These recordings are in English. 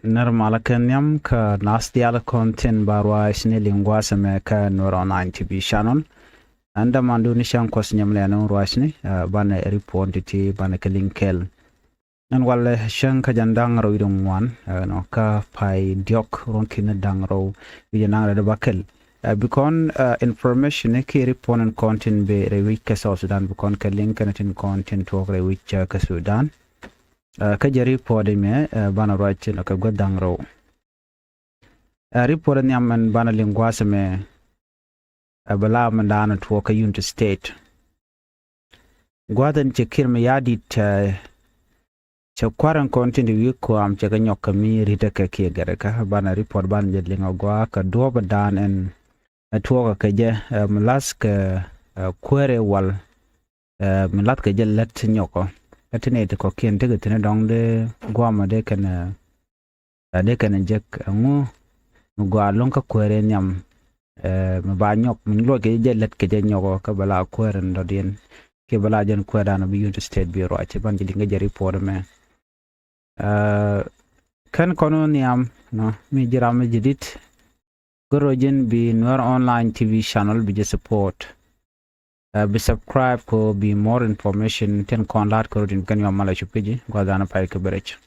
normal kenyam ka nastial content barwa isni lingua seme ka Nuer online TV channel anda mandu ni shan kos nyam le no rwasni bana report ti bana ke linkel nan wala shan ka jandang ro idong wan no ka pai diok ron kin dang ro wi nang da bakel bikon information ke report and content be rewi ka Sudan bikon ka link and content to rewi ka Sudan ka jari pode me bana roiche no ka godang ro report ni amman bana lingua seme bala mandana to ka unit state gwadan che kirme yadit che kwaran content wi ko am che ganyo kami rita ka ke gare ka bana report ban je linga gwa ka do badan en to ka je mlas ka kwere wal mlat ka je let nyoko atene ko kien te tene dong de gwama de kana jek ngu gwa lon ka kwere nyam ba nyok min lo ke je let ke je nyoko ka bala kwere ndo dien ke bala jen kwera no bi unit state bureau ati ban je nga je report me kan kono niam no mi jira me jidit gorojen bi Nuer online TV channel bi je support be subscribe ko be more information ten kon lat ko din kan yo mala chupiji gwadana pay ko berech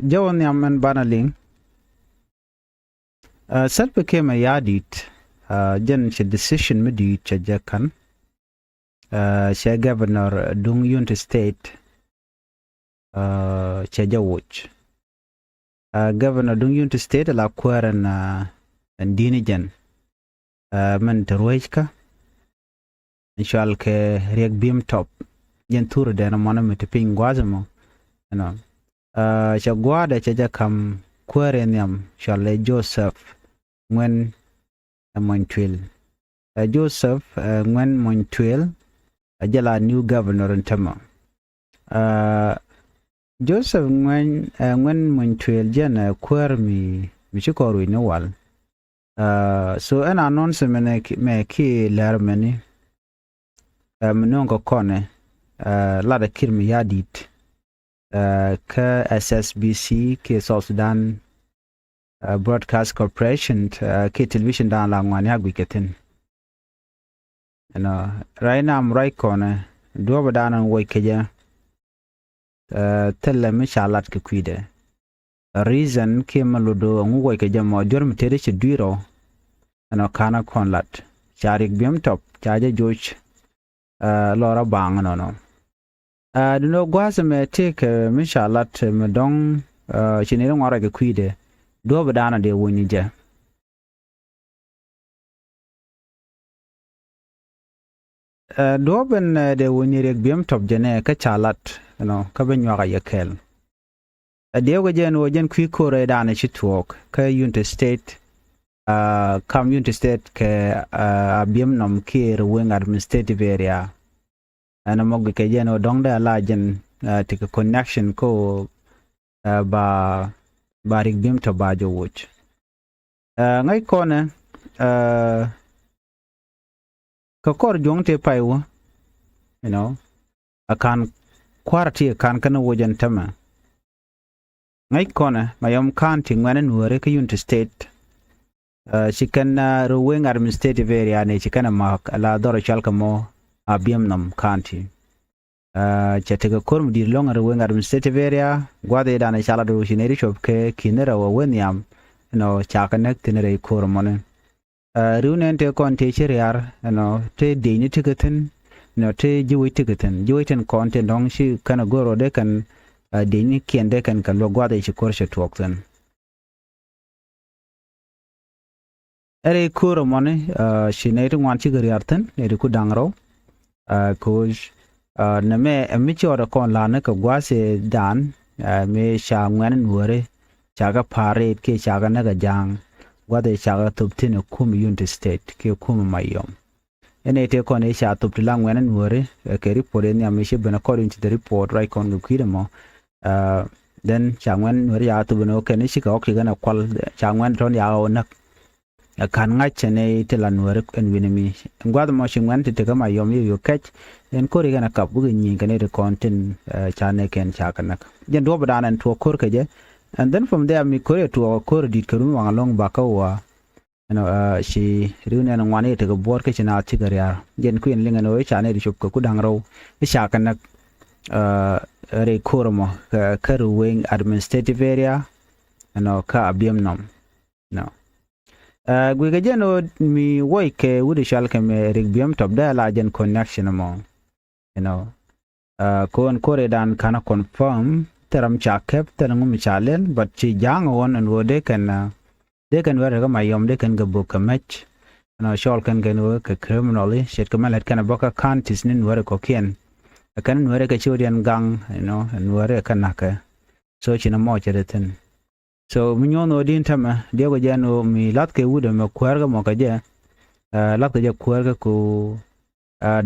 jawon yamman banaling self became a yadit jen che decision medi che jakan che governor dung unit state che jawuch governor dung unit state la kwaran dinijan man terwejka inshal ke riek bim top jen tour de na mona mit ping gwazamo no cha gwada cha jakam kwaren yam shale Joseph ngwen Monytuil Joseph ngwen Monytuil ajala new governor ntama Joseph ngwen Monytuil jana kwar mi chikoru ni wal so an announcement me ki lermeni mnongo kone la da kirmi yadit ka SSBC ke South Sudan Broadcast Corporation ke television dan la ngwan ya gwiketin right now am right corner do badanan woy keja tella mi shalat ke kwide reason ke maludo ngu woy keja mo jorm tere che duiro kana konlat charik bim top chaje joch lora bang no duno gwasme take mi shalat me dong chinire ngora ke kwide do badana de woni je do ben de woni rek bim top jene ka chalat ka ben nyora yakel de go jen wo jen kwi kore dana chi talk ka unit state kam unit state ke bim nom ke wing administrative area ana mogge ke jen dong da la jen tik connection ko ba barik bim to bajo wuch ngai kone ka kor jongte paiwo akan kwarti kan kana wojan tama ngai kone mayom kan tingwana Nuer ka unit state chikan ruwing administrative area ne chikana mak ala doro chalka mo abiem nam kanti chatega korm dir long ruwing administrative area gwade dana chala do shineri shop ke kinera wa wenyam chakanek tinere kormone runen te konte chiriar te deni tigeten te jiwi tigeten konte dong shi kana goro de kan deni kende kan lo gwade chi korshe twokten ere kormone shineri ngwan chi gariarten ere ku dangro kuj na me amichi ora kon la na ka gwase dan me sha ngwan Nuer chaga pare ke chaga na ga jang gwade chaga tuptine kum unit state ke kum mayom ene te kon e sha tuptila ngwan Nuer ke report ni amishi bena according to the report right kon gukidemo then changwan Nuer ya tu beno ke ni shika okigana kwal changwan ton ya onak kan ngachene te la Nuer en winimi ngwad mo shingwan te ga mayom yo kech en kori gana kap bu nyi gane de content chane ken chakanak jen do badanan to kor keje and then from there mi kore to kor dit kerun wang long bakawa she rune na ngwane te ga bor ke china tigaria jen queen linga no chane di chop ko dangro chakanak re kormo karu wing administrative area ka abiam nom no gwi ga jeno mi woi ke wudi shal ke me rigbiam top da la jen connection mo kon kore dan kana confirm teram cha kep terang mi chalen but chi jang won and wo de kan were ga mayom de kan ga book match shol kan wo ke criminally shet ka malet kan boka kantis nin were ko kien kan were ka chodian gang and were kan naka so china mo cheretin so minyo no din tama de go jano mi lat ke wude me kwarga mo ka je lat ke je kwarga ko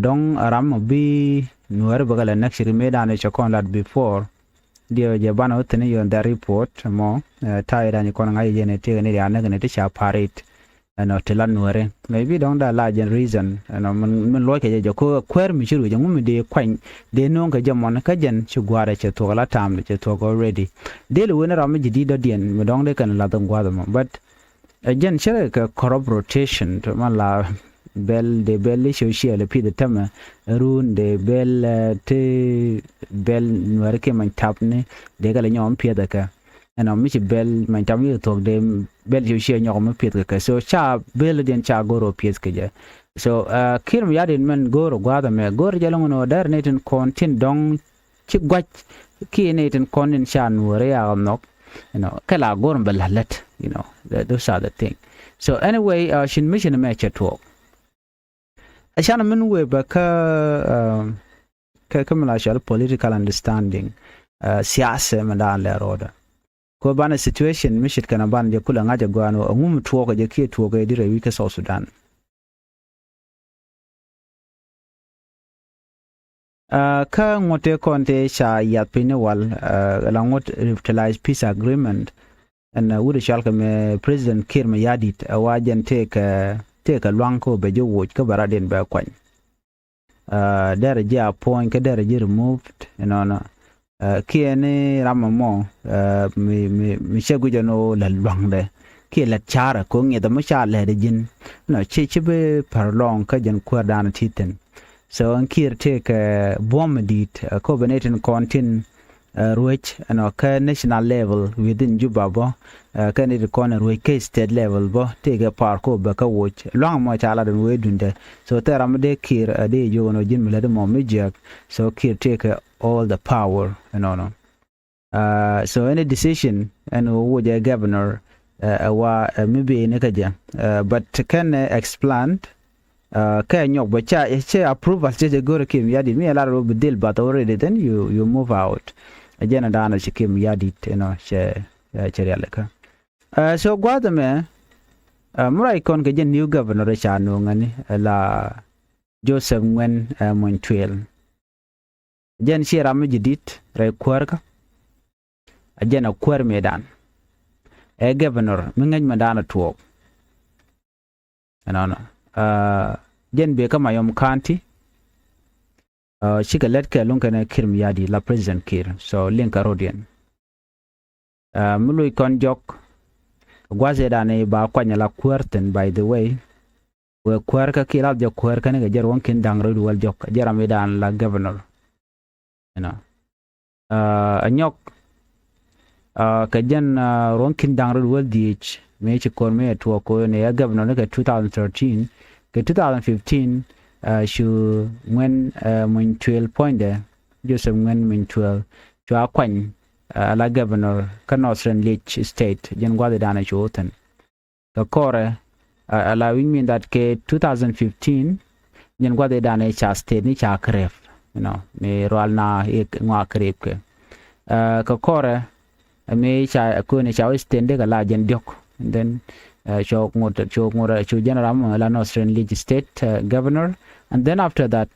dong aram bi Nuer bagala nakshiri medane chakon lat before dio je bana utene yon da report mo taira ni kon ngai jene te ne ya ne te cha parit telan Nuer maybe dong da la gen reason man lo ke je ko kwer mi shiru je ngum de kwan de non ka jamon ka jen chu gwara che to la tam che to already de lu ne ram ji di do dien mi dong de kan la dong gwada mo but jen chere ka corrupt rotation to mala bel de belli social pi de tama run de bel te bel Nuer ke man tapne de ga le nyom pi da ka mi ci bel man tam yu tok de bel social nyom pi da ka so cha bel den cha goro pi ke je so kirim yadin men goro gwada me goro jalong no dar neten kontin dong ci gwach ki neten konin cha Nuer ya nok kala goro belalet those are the thing so anyway shin mission me cha talk ashana min we ba ka kamala shal political understanding siyasa madan le roda ko bana situation mishit kana ban je kula ngaja gwano ngum tuwo ka je ki tuwo ga dire wi ka South Sudan ka ngote konte sha yapine wal la ngot revitalize peace agreement and wude shal ka me president Kir Mayadit wajen take a luanko be jo woch ka baraden ba kwan there je appoint ka there je removed kiene ramamo mi shegu jano la luangde ki la chara ko ngeda mo sha le de jin che be parlong ka jan ko dan titen so an Kir take bomb dit coordinating contin ruach ka national level within Juba bo kan it corner we ke state level bo take a parko ba ka watch long mo chala den we dunde so teram de Kir de jo no jin mele de mo mijak so Kir take all the power so any decision and wo je governor wa maybe ne ka ja but can explain ka nyok ba cha approval je go kim yadi mi ala ro deal but already then you move out ajena dana chikim yadi che realeka so gwada me murai kon ke new governor cha no ngani la Joseph Ngwen Monytuil jen shira mi jidit re kwarka ajena kwar medan governor mi ngaj madana tuok jen be kama yom county shika let ke lunkana Kir Mayadi la president Kir so linka rodian mului kon jok gwaze dane ba kwanya la kwerten by the way we kwerka kila jo kwerka ne jar won kin dangro wal jok jarame dan la governor anyok ka jan ron kin dangro wal dich me ci kon me to ko ne ya governor ne 2013 ke 2015 shu when Monytuil poinde Joseph Ngwen Monytuil to akwany la governor ka Northern Lich state jen gwade dana choten ka kore allowing me that ke 2015 jen gwade dana cha state ni cha kref me roal na ek ngwa kref ke ka kore me cha ko ne cha state de la jen diok and then cho general la Northern Lich state governor and then after that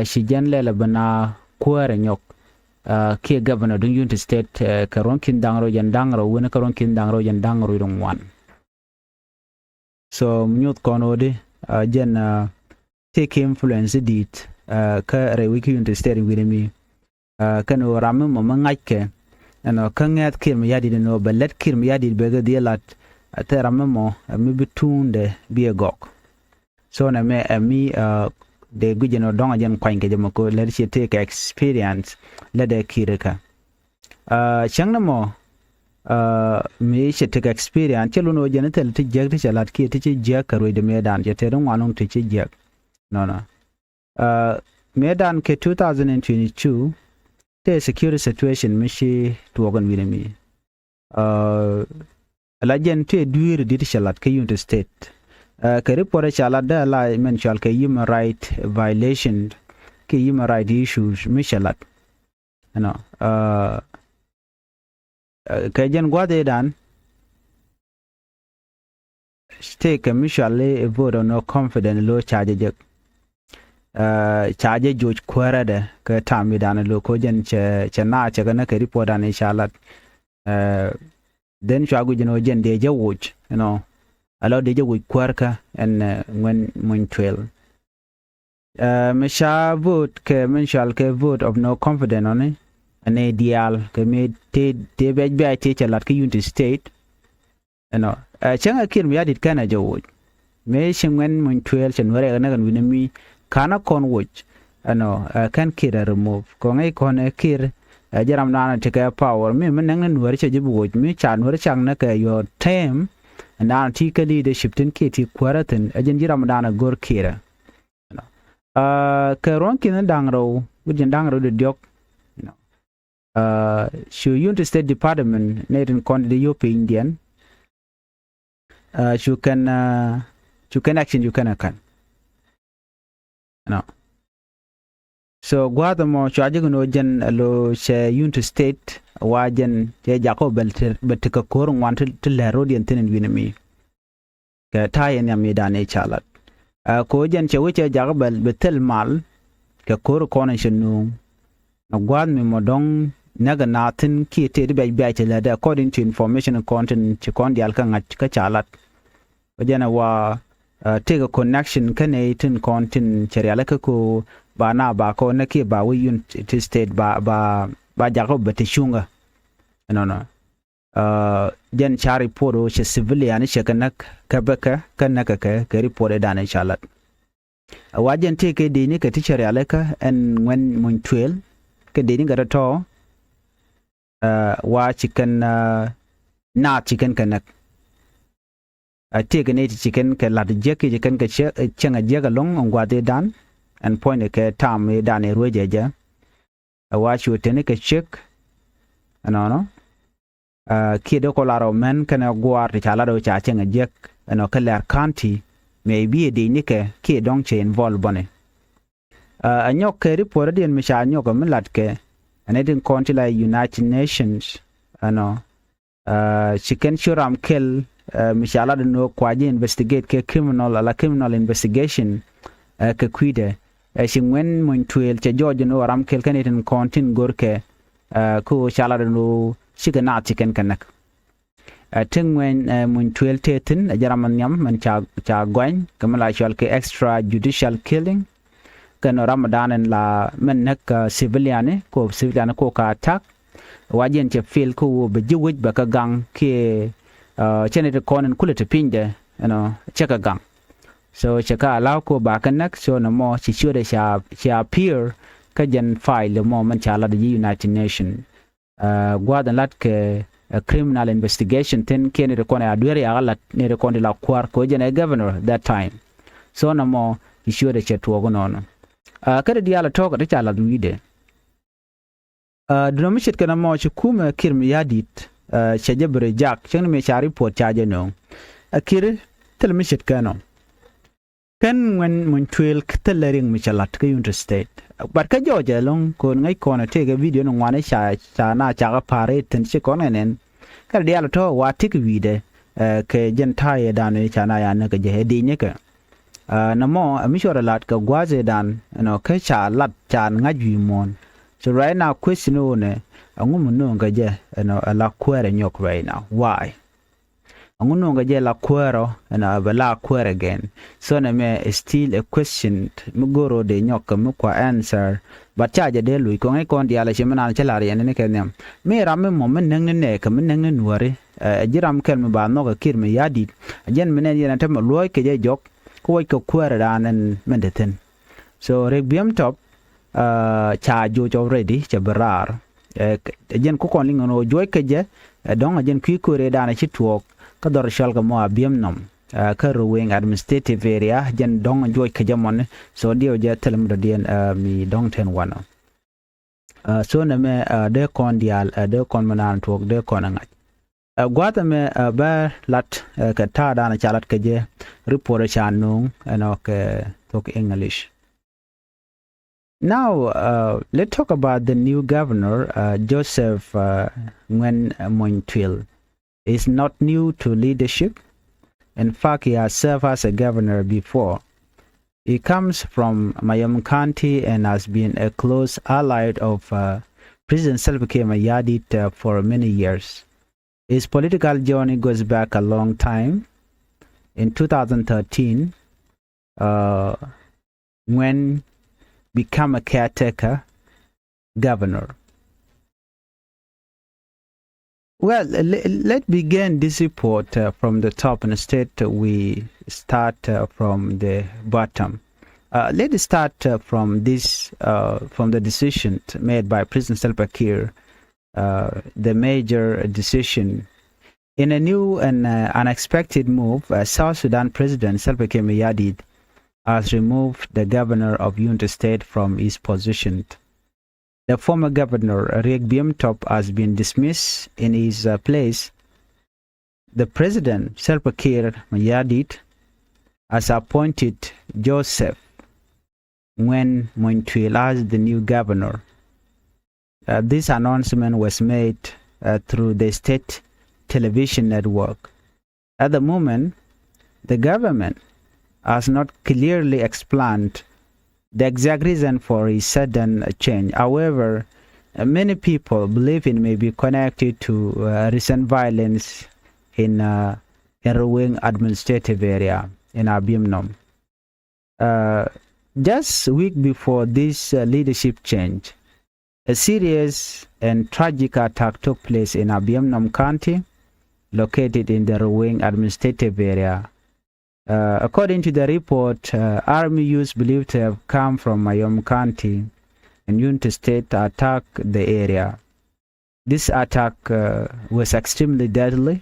she generally bana kware nyok ke governor dung unit state karon kin dangro jan dangro wona karon kin dangro jan dangro dong wan so mnyut kono de jen take influence dit ka re wiki unte steering with me kano ramu mo ngake ano kanget kir mi yadi no belet kir mi yadi be ga lat ate ramu mo mi bitunde bi gok so na me mi de gujeno donga jen kwanke jamo ko let she take experience let de kireka changna mo me she take experience chelo no jen tel ti jeg ti chalat ki ti jeg karo de medan je te don wanong ti jeg no medan ke 2022 the security situation mishi tuogan wile mi la jen te duir di chalat ke unit state ke report chalat da la mention ke human right violation ke human right issues mishalat no ke jen gwade dan take a mishale vote no confident low charge charge George Kwarade ke tami dan lo ko jen che na che kana ke report dan inshallah then shagu jeno jen de je watch you know allow de je with Kwarka and when Monytuil me sha vote ke men shall ke vote of no confidence on it an ideal ke me te be te chalat ke unity state you know changa kir mi adit kana je watch me shin when Monytuil chen wore na kan winami kana kon watch ano kan kira remove ko ngai kon kir jaram na take power me men nang Nuer che jibu watch me chan Nuer chang na ke your time and now take leadership tin ke ti kwaratin ajen jiram na gor kira ke ron kin dangro wujin dangro de diok shu unity state department netin kon de yope indian you can action you can no so guadamo chaje no jen lo she unity state wajen je jako bet ka kor want to lero dien tin winami ke tayen yam midane chalat ko jen che wuche jagbal betel mal ke kor connection no gwad mi modong naga natin ki te be be chela da according to information and content che kon dial kan ka chalat wajana wa take a connection kane tin content cheriala ko ba na ba ko na ke ba wi unity state ba jago bete shunga no jen chari poro che civilian che kanak kabaka kanaka ka report da na chalat wajen take de ni ka teacher alaka and when Monytuil ke de ni ga to wa chicken na chicken kanak take ne chicken ke lad jeki chicken ke chenga jega long on gwade dan and point ke tam e dan e rojeja wa chu tene ke check no kido ko laro men kana gwar ti chala do cha chenga jek no keller county maybe de ni ke ki dong che involve bone anyok ke report den mi cha anyok milat ke anedin county la United Nations no chicken shuram kill mishala no kwaje investigate ke criminal investigation ke kwide shingwen Monytuil che George no ram kel kanetin kontin gorke ko chala no shigana chicken kanak tingwen Monytuil tetin jaraman yam man cha gwan kamala shal ke extra judicial killing kan ramadan la men nak civilian ko ka attack wajen che feel ko be jiwij ba ka gang ke chene de konen kulete pinde cheka gang so cheka allow ko ba kanak so no mo chi sure she appear ka jen file mo man chala the United Nation gwadan lat ke criminal investigation ten kene de kone adwere alat ne de konde la kwar ko jen governor that time so no mo chi sure che tuogo nono kada diala toka de chala duide dramishit kana mo chi Kuumɛ kirmi yadit chajabre jak chang me chari pot chaje no akir telmishit kano kan when Monytuil ktellering michalat ka unity state but ka joje long ko ngai kona tege video no ngwane cha na cha pare ten chi kona nen ka diala to wa tik vide ke jentaye danu cha na ya na ka je de ne ka na mo amishora lat ka gwaze dan ka cha lat cha ngajwi mon so right now question one angum no ngaje ala kwere nyok right now why Anguno nga je la kwero na bala kwero again. So na me still a question mugoro de nyoka mukwa answer. But charge de lui ko ngai kon dia la chimana chala ri ne kenyam. Me ram mo men nang ne ka men nang nuare. Jiram kel me ba no ka kir me yadi. Ajen menen yana tam loy ke je jok ko ko kwero dan men de ten. So rek biam top cha jo already cha barar. Ajen ko kon lingo no joy ke je dong ajen ki kure dana chitwok ka dor shal ka mo abiem nom ka ruwing administrative area jen dong joy ka jamon so dio je telem do dien mi dong ten wano so na me de kon dial de kon manan tok de kon ngaj gwata me ba lat ka ta dana chalat ka je report cha nung no ke tok English. Now, let's talk about the new governor, Joseph Monytuil. Is not new to leadership. In fact, he has served as a governor before. He comes from Mayom County and has been a close ally of President Salva Kiir Mayardit for many years. His political journey goes back a long time. In 2013, when become a caretaker governor. Well, let's begin this report from the top. Instead, we start from the bottom. Let's start from this, from the decision made by President Salva Kiir, the major decision. In a new and unexpected move, South Sudan President Salva Kiir Mayardit has removed the governor of Unity State from his position. The former governor, Riek Biemtop, has been dismissed. In his place, the president, Salva Kiir Mayardit, has appointed Joseph Monytuil as the new governor. This announcement was made through the state television network. At the moment, the government has not clearly explained the exact reason for his sudden change. However, many people believe it may be connected to recent violence in Ruwing administrative area in Abiemnom. Just a week before this leadership change, a serious and tragic attack took place in Abiemnom County, located in the Ruwing administrative area. According to the report, army youths believed to have come from Mayom County and Unity State attacked the area. This attack was extremely deadly,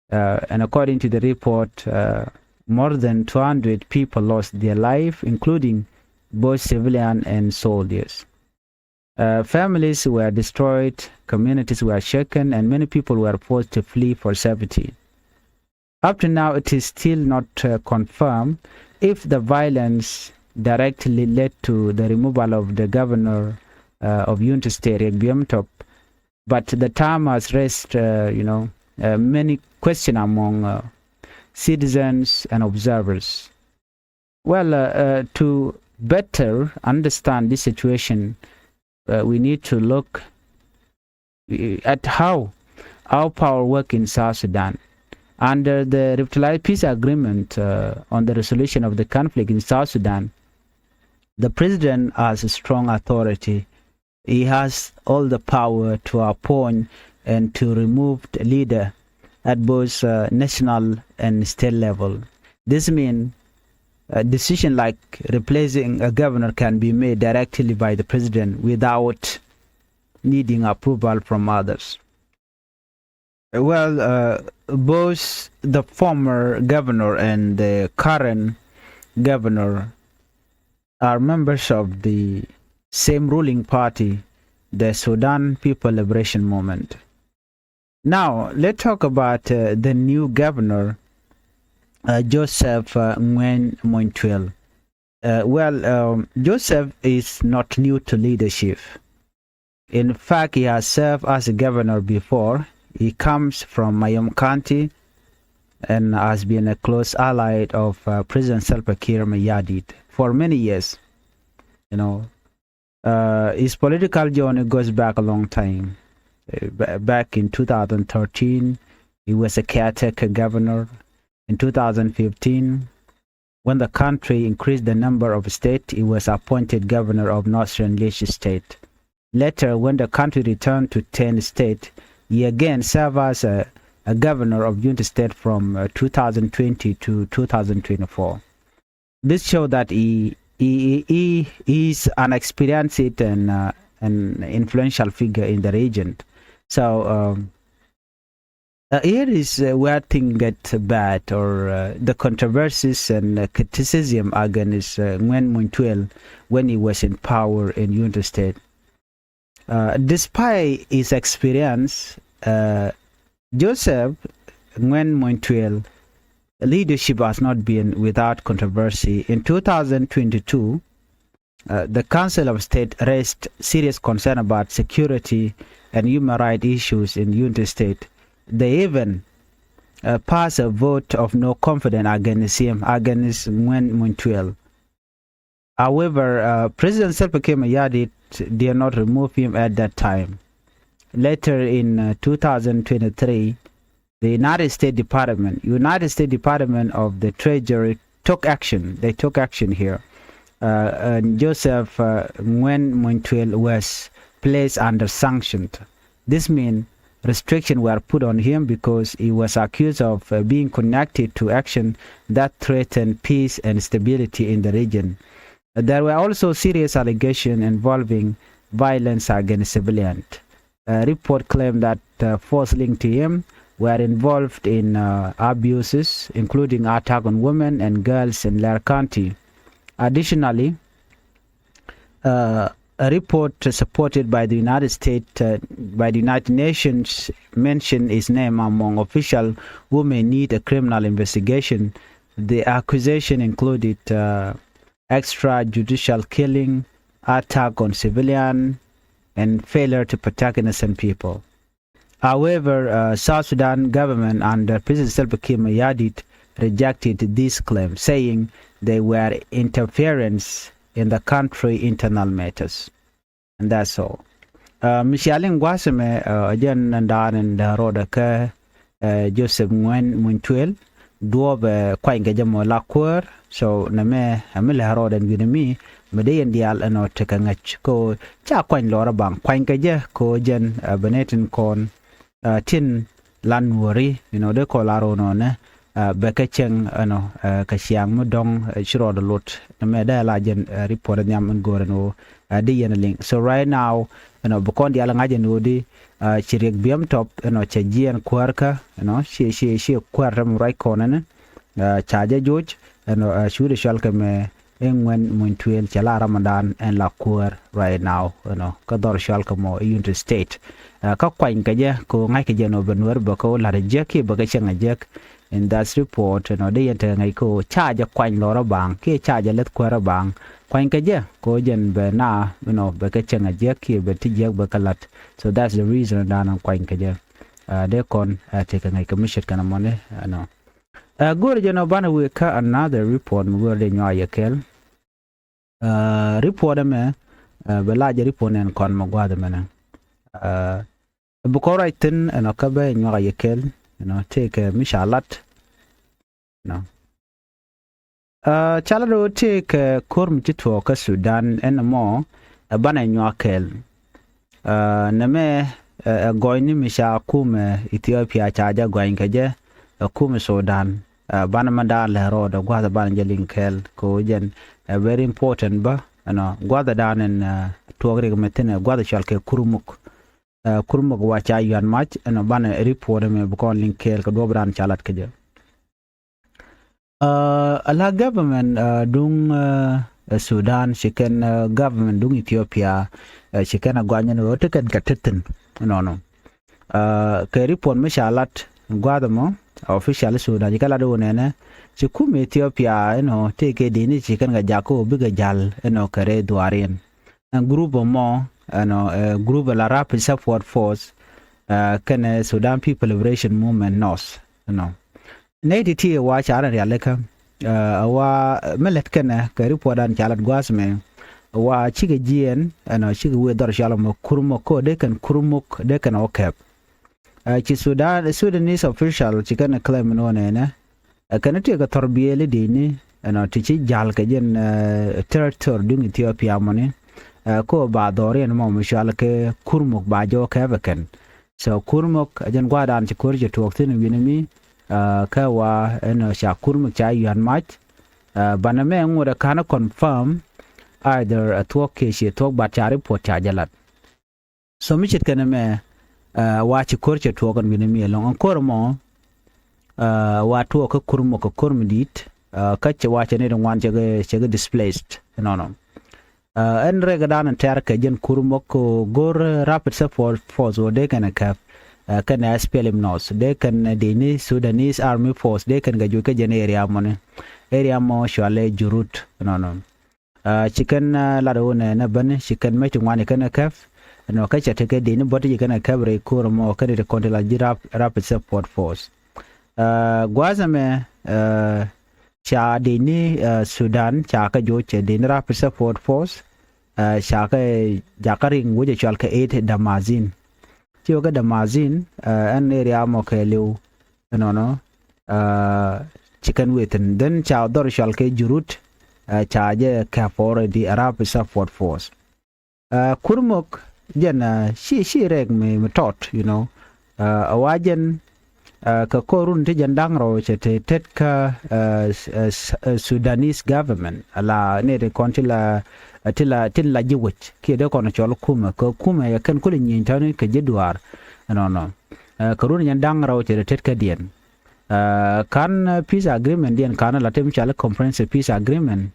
and according to the report, more than 200 people lost their life, including both civilian and soldiers. Families were destroyed, communities were shaken, and many people were forced to flee for safety. Up to now, it is still not confirmed if the violence directly led to the removal of the governor of Unity State, Riek Biemtop, but the term has raised, many questions among citizens and observers. Well, to better understand this situation, we need to look at how our power works in South Sudan. Under the revitalized peace agreement on the resolution of the conflict in South Sudan, the president has a strong authority. He has all the power to appoint and to remove the leader at both national and state level. This means a decision like replacing a governor can be made directly by the president without needing approval from others. Well, both the former governor and the current governor are members of the same ruling party, the Sudan People Liberation Movement. Now, let's talk about the new governor, Joseph Monytuil. Joseph is not new to leadership. In fact, he has served as a governor before. He comes from Mayom County and has been a close ally of President Salva Kiir Mayardit for many years. His political journey goes back a long time. Back in 2013, He was a caretaker governor. In 2015, when the country increased the number of states, he was appointed governor of Northern Lish State. Later, when the country returned to 10 states, he again served as a governor of Unity State from 2020 to 2024. This shows that he is an experienced and an influential figure in the region. So here is where things get bad, or the controversies and criticism against Monytuil when he was in power in Unity State. Despite his experience, Joseph Monytuil leadership has not been without controversy. In 2022, the Council of State raised serious concern about security and human rights issues in Unity State. They even passed a vote of no confidence against him, against Monytuil. However, President Salva Kiir did not remove him at that time. Later in 2023, the United States Department of the Treasury took action. They took action here. And Joseph Monytuil was placed under sanctions. This means restrictions were put on him because he was accused of being connected to action that threatened peace and stability in the region. There were also serious allegations involving violence against civilians. A report claimed that forces linked to him were involved in abuses, including attack on women and girls in Lair County. Additionally, a report supported by the United States, by the United Nations, mentioned his name among officials who may need a criminal investigation. The accusation included extrajudicial killing, attack on civilians, and failure to protect innocent people. However, South Sudan government under President Salva Kiir rejected these claims, saying they were interference in the country's internal matters. And that's all. Mishaling Wasame Jan Nandan and Rodaka Joseph Monytuil Dwobe Quangajamo Lakur, so Name Amila Rod and Winami, Medayan Dial and Otakangach ko Cha Quang Lora Bang, Quangaja, ko Jen Benetin Corn. Tin Lanwari, they call Aronone, Bekacheng, Kashiang Mudong, Shiro the Lot, the Medalajan reported Yam and Gorano, Dian link. So right now, Bokon the Alangajan Woody, Chirik Biam top, Chaji and Quarka, she Quartam right corner, Charger George, and Shuri Shalkame. When Monytuil Chala Ramadan and Lakur right now, Kador Shalkamo, Unity State. Kakwain Kaja, ko Nakajan over Nuer Bako, La Jackie, Bagashang a jack, in that report, they enter Nako, charge a quine Laura Bang, K charge a let Quara Bang, Quine Kaja, Kojan Berna, Bagashang a jackie, but Tijak Bakalat. So that's the reason down on Quine Kaja. They con taking a commission kind of money, I know. Good, Bana we cut another report where they know Yakel. Report me, Belaja report and con Magwadamana. Bukora tin and Okabe and Yakel, take a Mishalat. Chalado take Kurmuk Sudan and more, a Bana in Yakel. Name going Misha Kuumɛ Ethiopia charger going Kaja, a Kuumɛ Sudan. Banamada Lero, the Guada Banjaling Kel, Kojan, very important, but Guada down and Tuagre Metina, Guada Shalke Kurmuk, Kurmuk Wacha Yan Match, and a banner report me Bukon Link Kel, Dobran Chalat Kaja. A la government dung Sudan, she can government dung Ethiopia, she can a Guanyan or take and Katitin, no. Report Mishalat, Guadamo. Official Sudan, Jikalado Nene, Kuumɛ Ethiopia, take a dini chicken Gajako, bigger jal, Kare Duarian. And group of more, a group of rapid support force, can Sudan People Liberation Movement North, Native watch Aran Yaleka, Millet Kene, report and Chalat Guasme, wa Chiga Gian, and Chiga Weather Shalom, Kurmuk, they can Kurmuk, they can Okep. chi Sudanese official chi kana claim no ne kana te ka torbiele dini no ti chi jal ka jen territory dung Ethiopia mone ko ba dore no mo shal ke Kurmuk ba jo ka vaken so Kurmuk jen gwadan chi kurje to tin winimi ka wa no sha Kurmuk cha yan match baname ngura kana confirm either a talk ke talk ba cha report cha jalat so mi chit kana me wa chi kurje to kan winimi long ankor mo wa to ka Kurmuk kurmdit kache wa chene wan chege displaced no en regadan ter ke jen Kurmuk gor rapid support force wo de kana kap kana SPLM nos de kan dini Sudanese army force de kan ga ke jen area mo shwale jurut no chicken la do ne ban chicken me chungwane kana kap no kache te ke dini boti kana kabre Kurmo kana de kontela jirap rapid support force gwazame cha dini Sudan cha ka jo che dini rapid support force cha ka jakaring wo je chal ka 8 damazin tio ka damazin an area mo ke liu no chicken witten then cha dor chal ke jurut cha je ka for the rapid support force Kurmuk jen she reg me tot you know awajen ka korun te jandang ro che te tet ka Sudanese government ala ne de kontila tilla jiwich ke de kono chol Kuumɛ ya kan kulin yin tani ka jedwar no korun jandang ro che tet ka dien kan peace agreement dien kan la tem chala comprehensive peace agreement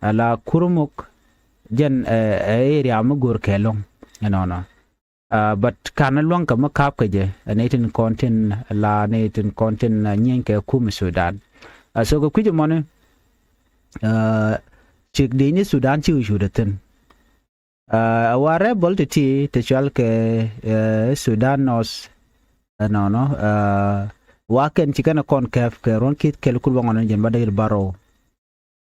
ala Kurmuk jen area mugur kelong no but kana luang ka makap ka je natin content la natin content nyen ke Kuumɛ Sudan so ko kuje mone chik dini Sudan chi ujudaten wa rebel te chal ke Sudan nos no wa ken chikana kon kaf ke ron kit kel kul wangon jen badagir baro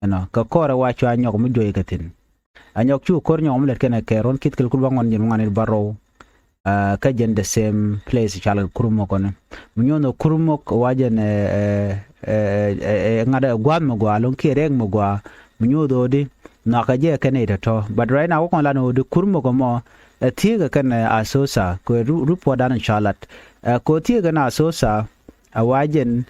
no ka kora wa chwa nyok mu joy katin anyok chu kor nyom let ken ke ron kit kel kul wangon jen wanganir baro ka jen the same place chala Kurmuk on munyono Kurmuk wajen ngada gwam mo gwa lon ki reg mo gwa munyodo di na ka je kane to but right now ko la no de Kurmuk mo tiga kan asosa ko rupo dan chalat ko tiga na asosa wajen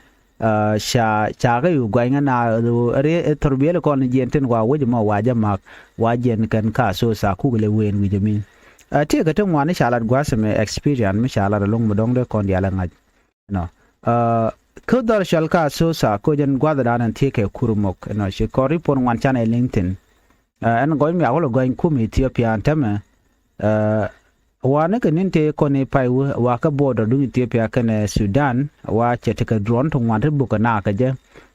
sha ga yu gwa ngana re torbele ko ni jenten gwa waje mo waje mak wajen kan ka asosa ku le wen wi jamin tiga tan wani chalat gwa se me experience me chalat long mo dong de kon diala ngaj no ko dar shal ka asosa ko jen gwa da nan tike Kurmuk no she ko report wan channel LinkedIn en go mi awolo go in Kuumɛ Ethiopia antame wane ka ninte kone pai wa ka border du Ethiopia kana Sudan wa chete ka drone to wan buka na ka je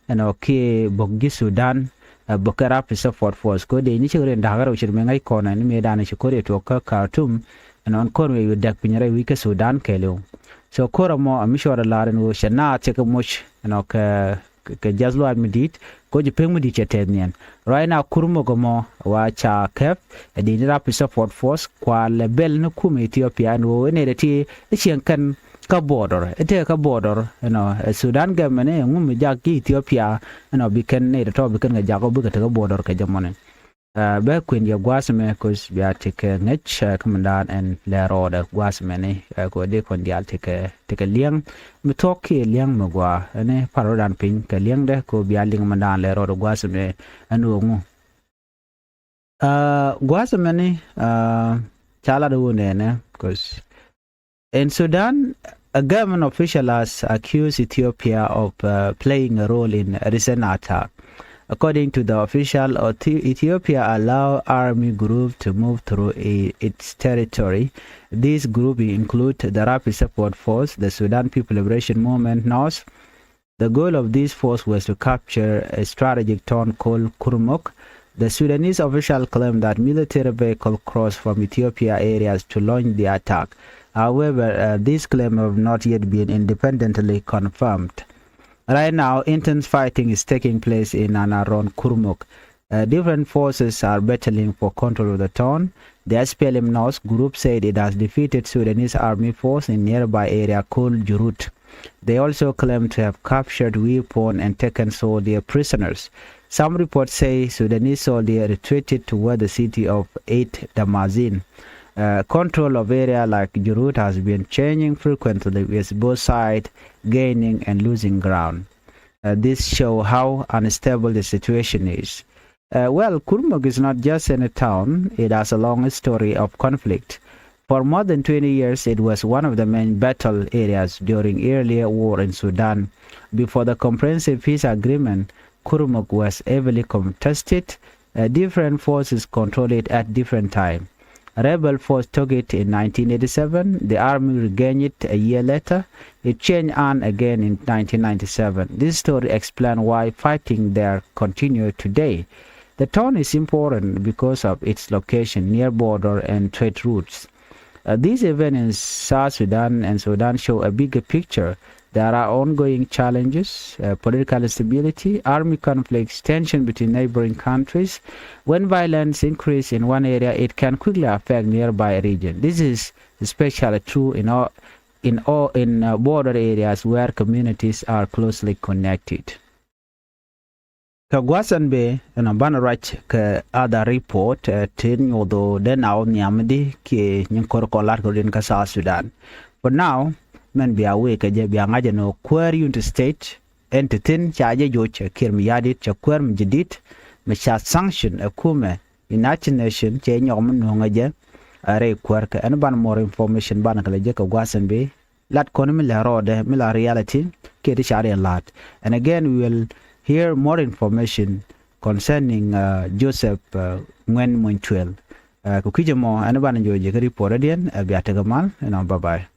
eno ke boggi Sudan buka rapid support force ko de ni chere ndagaro chirme ngai kona ni me dana chikore to ka Khartoum enon kon we dak pinyare wi ka Sudan kelo so koramo amishora laren wo shana cheka mush eno ka jazlo admit ko je pengmu di chetenian right now Kurmuk mo wa cha kep di rapid support force kwa lebel no Kuumɛ Ethiopia no ne de ti chen kan ka border ete ka border Sudan government ngum ja ki Ethiopia biken ne de to biken ga jago buga ta border ka jamone ba kwen ya gwasme ko biya tike ngech komandan en lero da gwasme ne ko de kon dial tike liang mi toki liang magwa ne parodan pin ka liang de ko biya ling mandan lero da gwasme anu ngu gwasme ne chala do ne cause in Sudan a government official has accused Ethiopia of playing a role in recent attack. According to the official, Ethiopia allowed army groups to move through its territory. These groups include the Rapid Support Force, the Sudan People Liberation Movement, NOS. The goal of this force was to capture a strategic town called Kurmuk. The Sudanese official claimed that military vehicles crossed from Ethiopia areas to launch the attack. However, these claims have not yet been independently confirmed. Right now, intense fighting is taking place in and around Kurmuk. Different forces are battling for control of the town. The SPLM North group said it has defeated Sudanese army force in nearby area called Jurut. They also claim to have captured weapons and taken soldier prisoners. Some reports say Sudanese soldiers retreated toward the city of Eight Damazin. Control of area like Jurut has been changing frequently, with both sides gaining and losing ground. This shows how unstable the situation is. Well, Kurmuk is not just in a town, it has a long history of conflict. For more than 20 years, it was one of the main battle areas during earlier war in Sudan. Before the comprehensive peace agreement, Kurmuk was heavily contested. Different forces controlled it at different times. A rebel force took it in 1987. The army regained it a year later. It changed on again in 1997. This story explains why fighting there continues today. The town is important because of its location near border and trade routes. These events in South Sudan and Sudan show a bigger picture. There are ongoing challenges, political instability, army conflicts, tension between neighboring countries. When violence increases in one area, it can quickly affect nearby region. This is especially true in border areas where communities are closely connected. Kagwasan be na bana rach ka other report tin yodo den aw nyamdi ki nyinkor kolar ko din ka South Sudan. For now, men be away ka je biya ngaje no queer unit state entitin chaje joche kirm yadit cha queer mjidit me cha sanction a Kuumɛ United Nation che nyom no ngaje are queer ka an ban more information ban ka je ka gwasan be lat kon mi la rode mi la reality ke di share lat. And again we will hear more information concerning Joseph Monytuil. Kukijamo an ban joje ka report adian biya tagamal and bye bye.